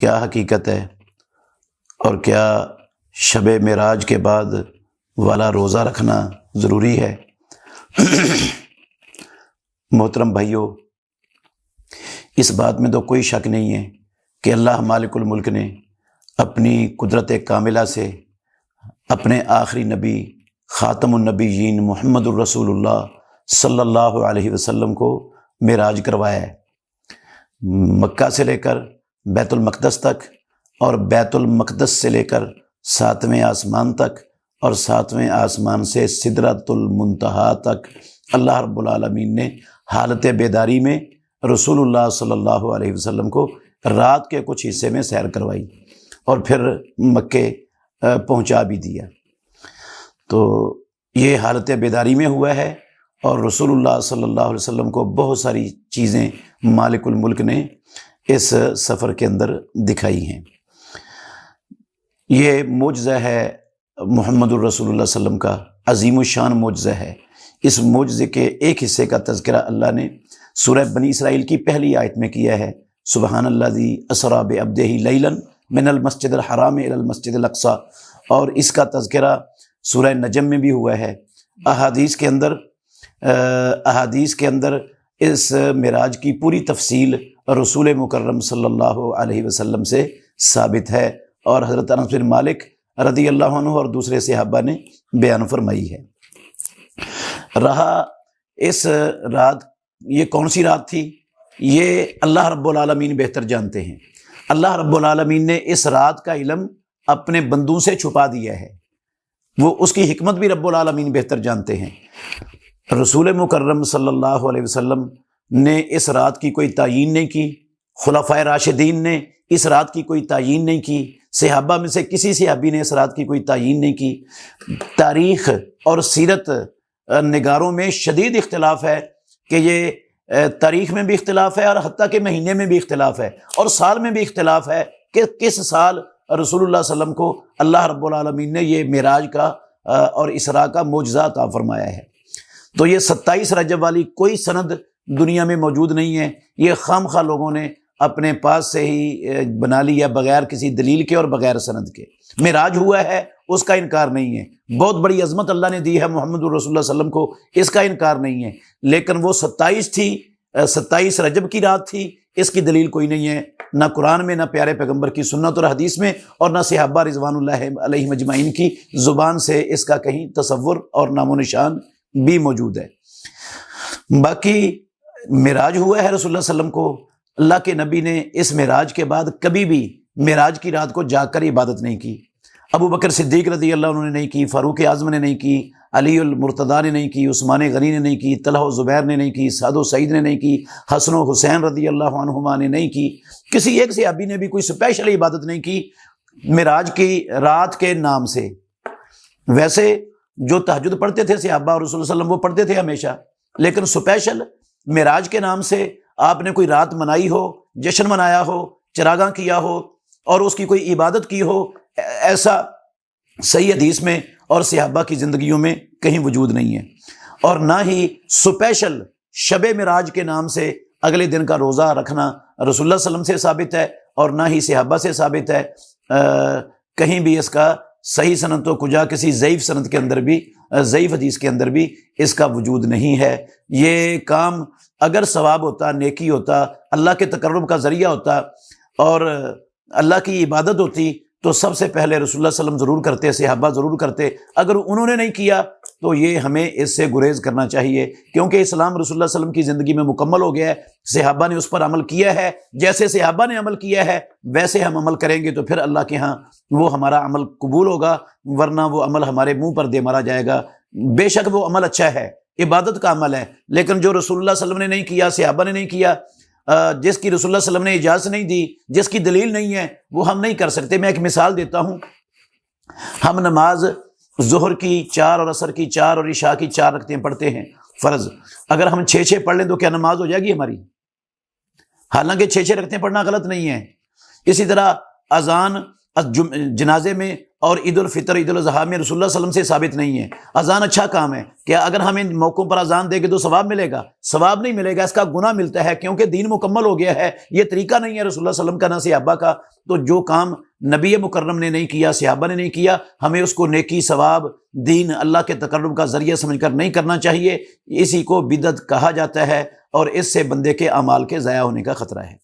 کیا حقیقت ہے اور کیا شب معراج کے بعد والا روزہ رکھنا ضروری ہے؟ محترم بھائیو، اس بات میں تو کوئی شک نہیں ہے کہ اللہ مالک الملک نے اپنی قدرت کاملہ سے اپنے آخری نبی خاتم النبیین محمد الرسول اللہ صلی اللہ علیہ وسلم کو معراج کروایا ہے۔ مکہ سے لے کر بیت المقدس تک اور بیت المقدس سے لے کر 7ویں آسمان تک اور 7ویں آسمان سے سدرۃ المنتہا تک اللہ رب العالمین نے حالت بیداری میں رسول اللہ صلی اللہ علیہ وسلم کو رات کے کچھ حصے میں سیر کروائی اور پھر مکے پہنچا بھی دیا۔ تو یہ حالت بیداری میں ہوا ہے اور رسول اللہ صلی اللہ علیہ وسلم کو بہت ساری چیزیں مالک الملک نے اس سفر کے اندر دکھائی ہیں۔ یہ معجزہ ہے محمد الرسول اللہ صلی اللہ علیہ وسلم کا، عظیم الشان معجزہ ہے۔ اس معجزے کے ایک حصے کا تذکرہ اللہ نے سورہ بنی اسرائیل کی پہلی آیت میں کیا ہے، سبحان الذی اسریٰ بعبدہ لیلا من المسجد الحرام الی المسجد الاقصی، اور اس کا تذکرہ سورہ نجم میں بھی ہوا ہے۔ احادیث کے اندر اس معراج کی پوری تفصیل رسول مکرم صلی اللہ علیہ وسلم سے ثابت ہے اور حضرت انس بن مالک رضی اللہ عنہ اور دوسرے صحابہ نے بیان فرمائی ہے۔ رہا اس رات، یہ کون سی رات تھی، یہ اللہ رب العالمین بہتر جانتے ہیں۔ اللہ رب العالمین نے اس رات کا علم اپنے بندوں سے چھپا دیا ہے، وہ اس کی حکمت بھی رب العالمین بہتر جانتے ہیں۔ رسول مکرم صلی اللہ علیہ وسلم نے اس رات کی کوئی تعیین نہیں کی، خلفائے راشدین نے اس رات کی کوئی تعیین نہیں کی، صحابہ میں سے کسی صحابی نے اس رات کی کوئی تعیین نہیں کی۔ تاریخ اور سیرت نگاروں میں شدید اختلاف ہے کہ یہ تاریخ میں بھی اختلاف ہے اور حتیٰ کہ مہینے میں بھی اختلاف ہے اور سال میں بھی اختلاف ہے کہ کس سال رسول اللہ صلی اللہ علیہ وسلم کو اللہ رب العالمین نے یہ معراج کا اور اسراء کا معجزہ عطا فرمایا ہے۔ تو یہ 27 رجب والی کوئی سند دنیا میں موجود نہیں ہے، یہ خام خواہ لوگوں نے اپنے پاس سے ہی بنا لیا بغیر کسی دلیل کے اور بغیر سند کے۔ معراج ہوا ہے، اس کا انکار نہیں ہے، بہت بڑی عظمت اللہ نے دی ہے محمد الرسول اللہ صلی اللہ علیہ وسلم کو، اس کا انکار نہیں ہے، لیکن وہ 27 تھی، 27 رجب کی رات تھی، اس کی دلیل کوئی نہیں ہے، نہ قرآن میں، نہ پیارے پیغمبر کی سنت اور حدیث میں، اور نہ صحابہ رضوان اللہ علیہم اجمعین کی زبان سے اس کا کہیں تصور اور نام و نشان بھی موجود ہے۔ باقی معراج ہوا ہے رسول اللہ صلی اللہ علیہ وسلم کو، اللہ کے نبی نے اس معراج کے بعد کبھی بھی معراج کی رات کو جاگ کر عبادت نہیں کی۔ ابو بکر صدیق رضی اللہ عنہ نے نہیں کی، فاروق اعظم نے نہیں کی، علی المرتضیٰ نے نہیں کی، عثمان غنی نے نہیں کی، طلحہ و زبیر نے نہیں کی، سعد و سعید نے نہیں کی، حسن و حسین رضی اللہ عنہما نے نہیں کی، کسی ایک صحابی نے بھی کوئی سپیشل عبادت نہیں کی معراج کی رات کے نام سے۔ ویسے جو تہجد پڑھتے تھے صحابہ اور رسول اللہ صلی اللہ علیہ وسلم وہ پڑھتے تھے ہمیشہ، لیکن سپیشل معراج کے نام سے آپ نے کوئی رات منائی ہو، جشن منایا ہو، چراغاں کیا ہو اور اس کی کوئی عبادت کی ہو، ایسا صحیح حدیث میں اور صحابہ کی زندگیوں میں کہیں وجود نہیں ہے۔ اور نہ ہی سپیشل شب معراج کے نام سے اگلے دن کا روزہ رکھنا رسول اللہ صلی اللہ علیہ وسلم سے ثابت ہے اور نہ ہی صحابہ سے ثابت ہے، کہیں بھی اس کا صحیح سند تو کجا کسی ضعیف سند کے اندر بھی، ضعیف حدیث کے اندر بھی اس کا وجود نہیں ہے۔ یہ کام اگر ثواب ہوتا، نیکی ہوتا، اللہ کے تقرب کا ذریعہ ہوتا اور اللہ کی عبادت ہوتی تو سب سے پہلے رسول اللہ صلی اللہ علیہ وسلم ضرور کرتے، صحابہ ضرور کرتے۔ اگر انہوں نے نہیں کیا تو یہ ہمیں اس سے گریز کرنا چاہیے، کیونکہ اسلام رسول اللہ صلی اللہ علیہ وسلم کی زندگی میں مکمل ہو گیا ہے، صحابہ نے اس پر عمل کیا ہے، جیسے صحابہ نے عمل کیا ہے ویسے ہم عمل کریں گے تو پھر اللہ کے ہاں وہ ہمارا عمل قبول ہوگا، ورنہ وہ عمل ہمارے منہ پر دے مارا جائے گا۔ بے شک وہ عمل اچھا ہے، عبادت کا عمل ہے، لیکن جو رسول اللہ صلی اللہ علیہ وسلم نے نہیں کیا، صحابہ نے نہیں کیا، جس کی رسول اللہ صلی اللہ علیہ وسلم نے اجازت نہیں دی، جس کی دلیل نہیں ہے، وہ ہم نہیں کر سکتے۔ میں ایک مثال دیتا ہوں، ہم نماز ظہر کی 4 اور عصر کی 4 اور عشاء کی 4 رکعتیں پڑھتے ہیں فرض، اگر ہم 6 پڑھ لیں تو کیا نماز ہو جائے گی ہماری؟ حالانکہ 6 رکعتیں پڑھنا غلط نہیں ہے۔ اسی طرح اذان جنازے میں اور عید الفطر عید الاضحیٰ میں رسول اللہ صلی اللہ علیہ وسلم سے ثابت نہیں ہے۔ اذان اچھا کام ہے، کہ اگر ہم ان موقعوں پر اذان دیں گے تو ثواب ملے گا؟ ثواب نہیں ملے گا، اس کا گناہ ملتا ہے، کیونکہ دین مکمل ہو گیا ہے۔ یہ طریقہ نہیں ہے رسول اللہ صلی اللہ علیہ وسلم کا، نہ صحابہ کا۔ تو جو کام نبی مکرم نے نہیں کیا، صحابہ نے نہیں کیا، ہمیں اس کو نیکی، ثواب، دین، اللہ کے تقرب کا ذریعہ سمجھ کر نہیں کرنا چاہیے۔ اسی کو بدعت کہا جاتا ہے، اور اس سے بندے کے اعمال کے ضائع ہونے کا خطرہ ہے۔